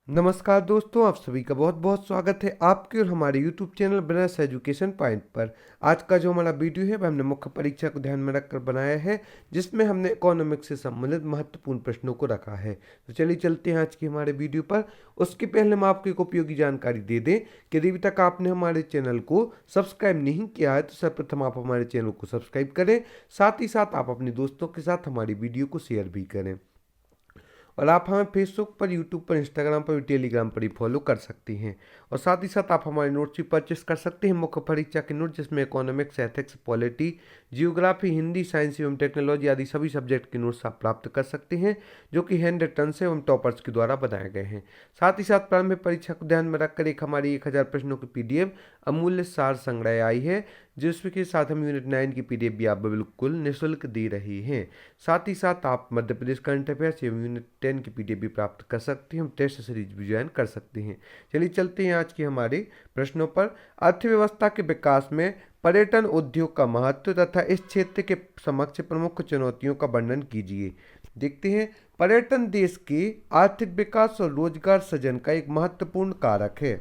नमस्कार दोस्तों, आप सभी का बहुत बहुत स्वागत है आपके और हमारे YouTube channel business education point पर। आज का जो हमारा वीडियो है वह हमने मुख्य परीक्षा को ध्यान में रखकर बनाया है, जिसमें हमने इकोनॉमिक्स से संबंधित महत्वपूर्ण प्रश्नों को रखा है। तो चलिए चलते हैं आज की हमारे वीडियो पर। उसके पहले हम आपको एक उपयोगी जानकारी दे दें कि यदि अभी तक आपने हमारे चैनल को सब्सक्राइब नहीं किया है तो सर्वप्रथम आप हमारे चैनल को सब्सक्राइब करें। साथ ही साथ आप अपने दोस्तों के साथ हमारी वीडियो को शेयर भी करें। और आप हमें फेसबुक पर, यूट्यूब पर, इंस्टाग्राम पर, टेलीग्राम पर भी फॉलो कर सकती हैं। और साथ ही साथ आप हमारे नोट्स भी परचेस कर सकते हैं, मुख्य परीक्षा के नोट जिसमें economics, ethics, polity, geography, Hindi, science एवं टेक्नोलॉजी आदि सभी सब्जेक्ट के नोट्स आप प्राप्त कर सकते हैं, जो कि हैंड रिटन से एवं टॉपर्स के द्वारा बनाए गए हैं। साथ ही साथ प्रारंभिक परीक्षा को ध्यान में रखकर एक हमारी 1000 प्रश्नों की PDF अमूल्य सार संग्रह आई है, जिसके साथ हम यूनिट 9 की PDF भी आप बिल्कुल निःशुल्क दे रही हैं। साथ ही साथ आप मध्य प्रदेश करंट अफेयर्स एवं यूनिट 10 की PDF भी प्राप्त कर सकते हैं। हम टेस्ट सीरीज भी ज्वाइन कर सकते हैं। चलिए चलते हैं आज के हमारे प्रश्नों पर। अर्थव्यवस्था के विकास में पर्यटन उद्योग का महत्व तथा इस क्षेत्र के समक्ष प्रमुख चुनौतियों का वर्णन कीजिए। देखते हैं, पर्यटन देश के आर्थिक विकास और रोजगार सृजन का एक महत्वपूर्ण कारक है।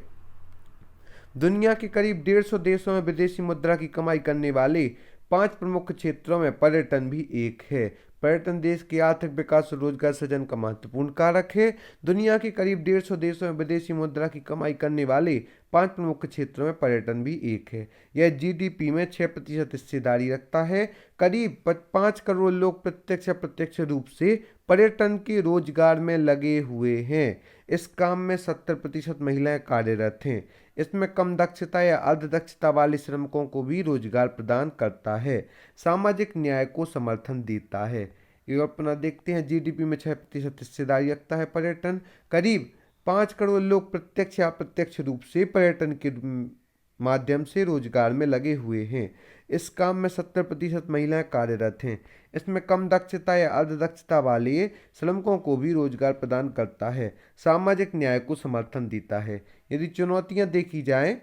दुनिया के करीब 150 देशों में विदेशी मुद्रा की कमाई करने वाले 5 प्रमुख क्षेत्रों में पर्यटन भी एक है। पर्यटन देश के आर्थिक विकास और रोजगार सृजन का महत्वपूर्ण कारक है। दुनिया के करीब 150 देशों में विदेशी मुद्रा की कमाई करने वाले 5 प्रमुख क्षेत्रों में पर्यटन भी एक है। यह GDP में 6% हिस्सेदारी रखता है। करीब 5 करोड़ लोग प्रत्यक्ष या अप्रत्यक्ष रूप से पर्यटन के रोजगार में लगे हुए हैं। इस काम में 70% महिलाएं कार्यरत हैं। इसमें कम दक्षता या अर्ध दक्षता वाले श्रमिकों को भी रोजगार प्रदान करता है। सामाजिक न्याय को समर्थन देता है। ये अपना देखते हैं, GDP में 6% हिस्सेदारी रखता है पर्यटन। करीब 5 करोड़ लोग प्रत्यक्ष या अप्रत्यक्ष रूप से पर्यटन के माध्यम से रोजगार में लगे हुए हैं। इस काम में 70% महिलाएं कार्यरत हैं। इसमें कम दक्षता या अर्ध दक्षता वाले श्रमिकों को भी रोजगार प्रदान करता है। सामाजिक न्याय को समर्थन देता है। यदि चुनौतियां देखी जाएं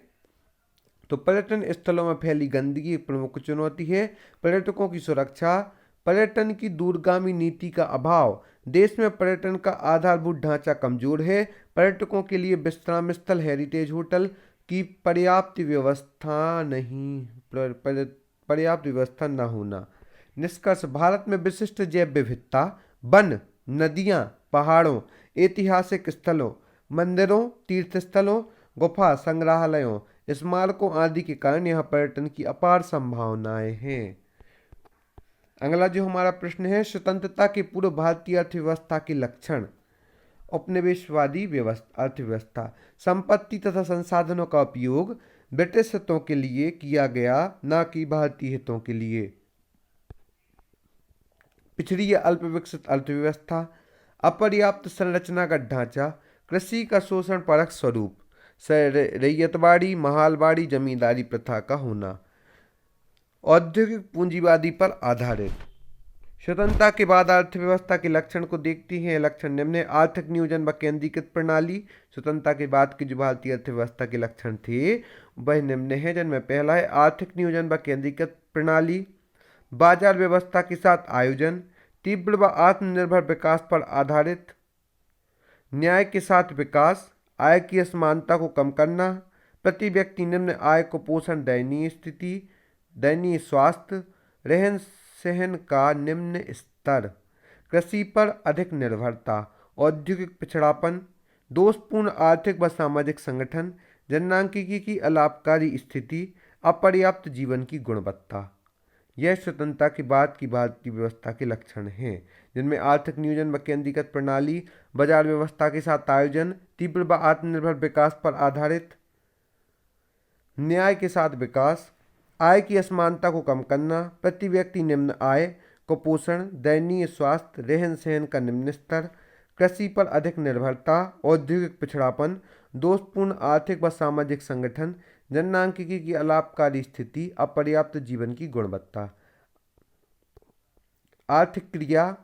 तो पर्यटन स्थलों में फैली गंदगी एक प्रमुख चुनौती है। पर्यटकों की सुरक्षा, पर्यटन की दूरगामी नीति का अभाव, देश में पर्यटन का आधारभूत ढांचा कमजोर है। पर्यटकों के लिए विश्राम स्थल, हेरिटेज होटल की पर्याप्त व्यवस्था न होना। निष्कर्ष, भारत में विशिष्ट जैव विविधता, वन, नदियां, पहाड़ों, ऐतिहासिक स्थलों, मंदिरों, तीर्थ स्थलों, गुफा, संग्रहालयों, स्मारकों आदि के कारण यहाँ पर्यटन की अपार संभावनाएं हैं। अगला जो हमारा प्रश्न है, स्वतंत्रता के पूर्व भारतीय अर्थव्यवस्था के लक्षण। उपनिवेशवादी अर्थव्यवस्था। संपत्ति तथा संसाधनों का उपयोग ब्रिटिश हितों के लिए किया गया, न कि भारतीय हितों के लिए। पिछड़ी या अल्प विकसित अर्थव्यवस्था। अपर्याप्त संरचनागत ढांचा। कृषि का शोषण परक स्वरूप। रैयतवाड़ी, महालवाड़ी, जमींदारी प्रथा का होना। औद्योगिक पूंजीवादी पर आधारित। स्वतंत्रता के बाद अर्थव्यवस्था के लक्षण को देखते हैं। लक्षण निम्न है। आर्थिक नियोजन व केंद्रीकृत प्रणाली। स्वतंत्रता के बाद की जो भारतीय अर्थव्यवस्था के लक्षण थे वह निम्न है, जिनमें पहला है आर्थिक नियोजन व केंद्रीकृत प्रणाली, बाजार व्यवस्था के साथ आयोजन, तीव्र व आत्मनिर्भर विकास पर आधारित, न्याय के साथ विकास, आय की असमानता को कम करना, प्रति व्यक्ति निम्न आय को पोषण, दयनीय स्थिति, दयनीय स्वास्थ्य, रहन सहन का निम्न स्तर, कृषि पर अधिक निर्भरता, औद्योगिक पिछड़ापन, दोषपूर्ण आर्थिक व सामाजिक संगठन, जननांकिकी की अलाभकारी स्थिति, अपर्याप्त जीवन की गुणवत्ता। यह स्वतंत्रता के बाद की भारतीय व्यवस्था के लक्षण हैं, जिनमें आर्थिक नियोजन व केंद्रीकृत प्रणाली, बाजार व्यवस्था के साथ आयोजन, तीव्र व आत्मनिर्भर विकास पर आधारित, न्याय के साथ विकास, आय की असमानता को कम करना, प्रति व्यक्ति निम्न आय को पोषण, दयनीय स्वास्थ्य, रहन सहन का निम्न स्तर, कृषि पर अधिक निर्भरता, औद्योगिक पिछड़ापन, दोषपूर्ण आर्थिक व सामाजिक संगठन, जननांकिकी की अलाभकारी स्थिति, अपर्याप्त जीवन की गुणवत्ता। आर्थिक क्रिया।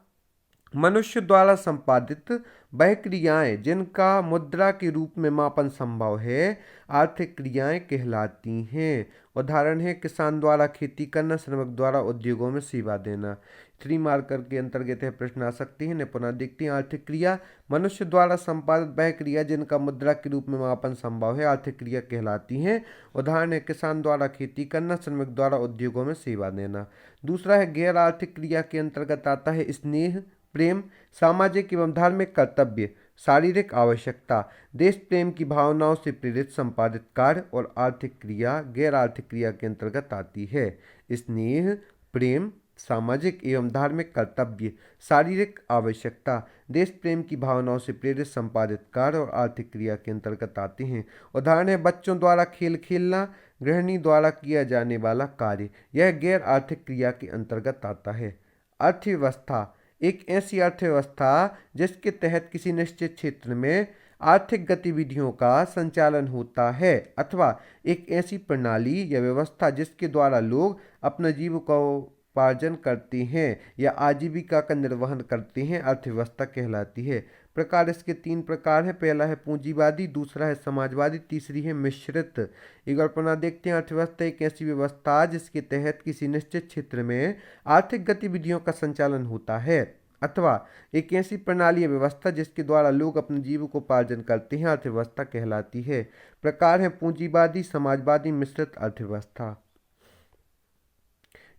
मनुष्य द्वारा संपादित वह क्रियाएं जिनका मुद्रा के रूप में मापन संभव है, आर्थिक क्रियाएं कहलाती हैं। उदाहरण है किसान द्वारा खेती करना, श्रमिक द्वारा उद्योगों में सेवा देना। 3 मार्कर के अंतर्गत यह प्रश्न आ सकते हैं। पुनः देखते हैं आर्थिक क्रिया मनुष्य द्वारा संपादित वह क्रिया जिनका मुद्रा के रूप में मापन संभव है आर्थिक क्रिया कहलाती हैं। उदाहरण है किसान द्वारा खेती करना, श्रमिक द्वारा उद्योगों में सेवा देना। दूसरा है गैर आर्थिक क्रिया के अंतर्गत आता है स्नेह, प्रेम, सामाजिक एवं धार्मिक कर्तव्य, शारीरिक आवश्यकता, देश प्रेम की भावनाओं से प्रेरित संपादित कार्य। और आर्थिक क्रिया गैर आर्थिक क्रिया के अंतर्गत आती है स्नेह, प्रेम, सामाजिक एवं धार्मिक कर्तव्य, शारीरिक आवश्यकता, देश प्रेम की भावनाओं से प्रेरित संपादित कार्य और आर्थिक क्रिया के अंतर्गत आते हैं। उदाहरण है बच्चों द्वारा खेल खेलना, गृहिणी द्वारा किया जाने वाला कार्य, यह गैर आर्थिक क्रिया के अंतर्गत आता है। अर्थव्यवस्था एक ऐसी अर्थव्यवस्था जिसके तहत किसी निश्चित क्षेत्र में आर्थिक गतिविधियों का संचालन होता है अथवा एक ऐसी प्रणाली या व्यवस्था जिसके द्वारा लोग अपना जीविकोपार्जन करते हैं या आजीविका का निर्वहन करते हैं अर्थव्यवस्था कहलाती है। प्रकार इसके 3 प्रकार हैं। पहला है पूंजीवादी, दूसरा है समाजवादी, तीसरी है मिश्रित। एक बार पुनः देखते हैं अर्थव्यवस्था एक ऐसी व्यवस्था जिसके तहत किसी निश्चित क्षेत्र में आर्थिक गतिविधियों का संचालन होता है अथवा एक ऐसी प्रणाली या व्यवस्था जिसके द्वारा लोग अपने जीविकोपार्जन करते हैं अर्थव्यवस्था कहलाती है। प्रकार है पूंजीवादी, समाजवादी, मिश्रित अर्थव्यवस्था।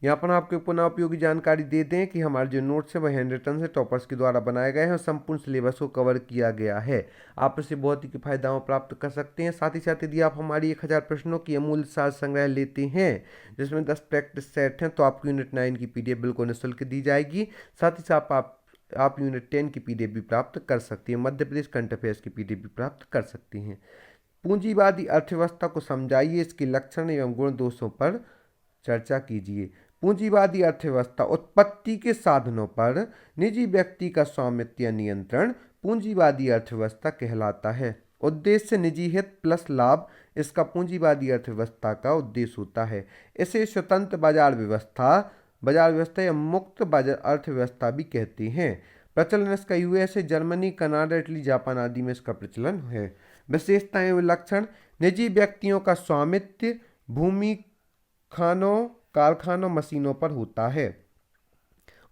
यहाँ पर आपको पुनः उपयोगी जानकारी दे दें कि हमारे जो नोट्स है वह हैंड रिटन से टॉपर्स के द्वारा बनाए गए हैं और संपूर्ण सिलेबस को कवर किया गया है। आप इससे बहुत ही किफायतदार प्राप्त कर सकते हैं। साथ ही साथ यदि आप हमारी 1000 प्रश्नों की अमूल्य सार संग्रह लेते हैं जिसमें 10 प्रैक्टिस सेट हैं तो आपको यूनिट 9 की PDF बिल्कुल निःशुल्क दी जाएगी। साथ ही साथ आप यूनिट 10 की PDF भी प्राप्त कर सकती हैं। मध्य प्रदेश करंट अफेयर्स की PDF भी प्राप्त कर सकती हैं। पूंजीवादी अर्थव्यवस्था को समझाइए, इसके लक्षण एवं गुण दोषों पर चर्चा कीजिए। पूंजीवादी अर्थव्यवस्था उत्पत्ति के साधनों पर निजी व्यक्ति का स्वामित्व या नियंत्रण पूंजीवादी अर्थव्यवस्था कहलाता है। उद्देश्य निजी हित प्लस लाभ इसका पूंजीवादी अर्थव्यवस्था का उद्देश्य होता है। इसे स्वतंत्र बाजार व्यवस्था या मुक्त बाजार अर्थव्यवस्था भी कहते हैं। प्रचलन इसका USA, Germany, Canada, Italy, Japan आदि में इसका प्रचलन है। विशेषताएं एवं लक्षण निजी व्यक्तियों का स्वामित्व भूमि, खानों, कारखानों, मशीनों पर होता है।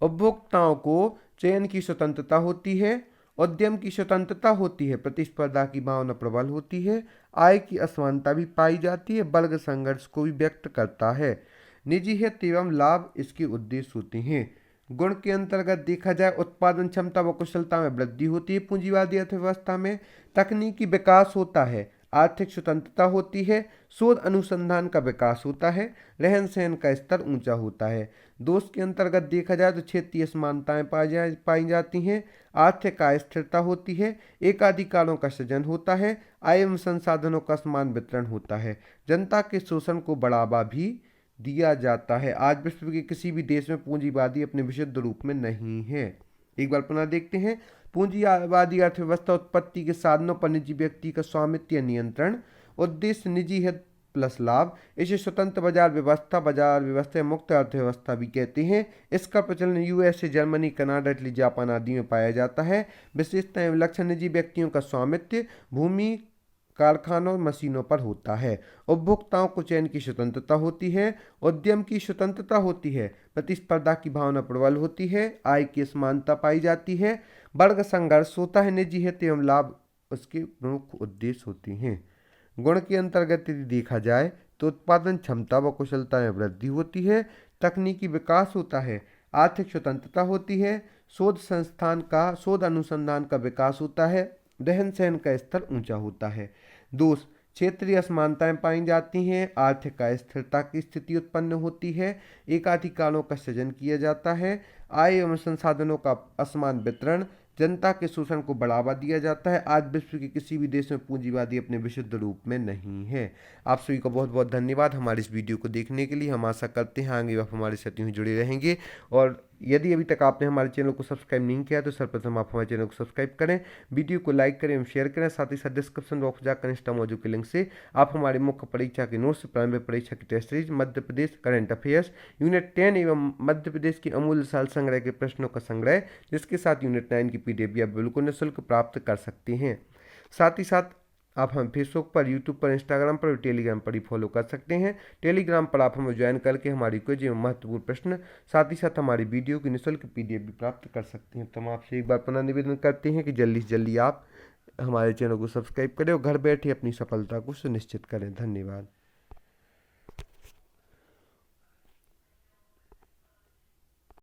उपभोक्ताओं को चयन की स्वतंत्रता होती है, उद्यम की स्वतंत्रता होती है, प्रतिस्पर्धा की भावना प्रबल होती है, आय की असमानता भी पाई जाती है, वर्ग संघर्ष को भी व्यक्त करता है। निजी हित एवं लाभ इसके उद्देश्य होते हैं। गुण के अंतर्गत देखा जाए उत्पादन क्षमता व कुशलता में वृद्धि होती है पूंजीवादी अर्थव्यवस्था में, तकनीकी विकास होता है, आर्थिक स्वतंत्रता होती है, शोध अनुसंधान का विकास होता है, रहन सहन का स्तर ऊंचा होता है। दोष के अंतर्गत देखा जाए तो क्षेत्रीय असमानताएं पाई जाती हैं, आर्थिक अस्थिरता होती है, एकाधिकारों का सृजन होता है, आय एवं संसाधनों का समान वितरण होता है, जनता के शोषण को बढ़ावा भी दिया जाता है। आज विश्व के किसी भी देश में पूंजीवादी अपने विशुद्ध रूप में नहीं है। एक बार पुनः देखते हैं पूंजीवादी अर्थव्यवस्था उत्पत्ति के साधनों पर निजी व्यक्ति का स्वामित्व या नियंत्रण, उद्देश्य निजी हित प्लस लाभ, इसे स्वतंत्र बाजार व्यवस्था मुक्त अर्थव्यवस्था भी कहते हैं। इसका प्रचलन USA, Germany, Canada, Italy, Japan आदि में पाया जाता है। विशेषताएं लक्षण निजी व्यक्तियों का स्वामित्व भूमि, कारखानों, मशीनों पर होता है। उपभोक्ताओं को चयन की स्वतंत्रता होती है, उद्यम की स्वतंत्रता होती है, प्रतिस्पर्धा की भावना प्रबल होती है, आय की असमानता पाई जाती है, वर्ग संघर्ष होता है, निजी हित एवं लाभ उसके प्रमुख उद्देश्य होते हैं। गुण के अंतर्गत यदि देखा जाए तो उत्पादन क्षमता व कुशलता में वृद्धि होती है, तकनीकी विकास होता है, आर्थिक स्वतंत्रता होती है, शोध अनुसंधान का विकास होता है, रहन सहन का स्तर ऊंचा होता है। दोष क्षेत्रीय असमानताएं पाई जाती हैं, आर्थिक अस्थिरता की स्थिति उत्पन्न होती है, एकाधिकारों का सृजन किया जाता है, आय एवं संसाधनों का असमान वितरण, जनता के शोषण को बढ़ावा दिया जाता है। आज विश्व के किसी भी देश में पूंजीवादी अपने विशुद्ध रूप में नहीं है। आप सभी को बहुत बहुत धन्यवाद हमारे इस वीडियो को देखने के लिए। हम आशा करते हैं आगे आप हमारे साथ यूं जुड़े रहेंगे और यदि अभी तक आपने हमारे चैनल को सब्सक्राइब नहीं किया तो सर्वप्रथम आप हमारे चैनल को सब्सक्राइब करें, वीडियो को लाइक करें एवं शेयर करें। साथ ही साथ डिस्क्रिप्शन बॉक्स जाकर इंस्टा मौजूद के लिंक से आप हमारे मुख्य परीक्षा के नोट्स, प्रारंभिक परीक्षा की test series, Madhya Pradesh current affairs, unit 10 एवं मध्य प्रदेश की अमूल्य साल संग्रह के प्रश्नों का संग्रह जिसके साथ यूनिट 9 की PDF भी आप बिल्कुल निःशुल्क प्राप्त कर सकते हैं। साथ ही साथ आप हमें फेसबुक पर, यूट्यूब पर, इंस्टाग्राम पर और टेलीग्राम पर भी फॉलो कर सकते हैं। टेलीग्राम पर आप हमें ज्वाइन करके हमारी क्विज एवं महत्वपूर्ण प्रश्न, साथ ही साथ हमारी वीडियो की निःशुल्क PDF भी प्राप्त कर सकते हैं। तो हम आपसे एक बार पुनः निवेदन करते हैं कि जल्दी से जल्दी आप हमारे चैनल को सब्सक्राइब करें और घर बैठे अपनी सफलता को सुनिश्चित करें। धन्यवाद।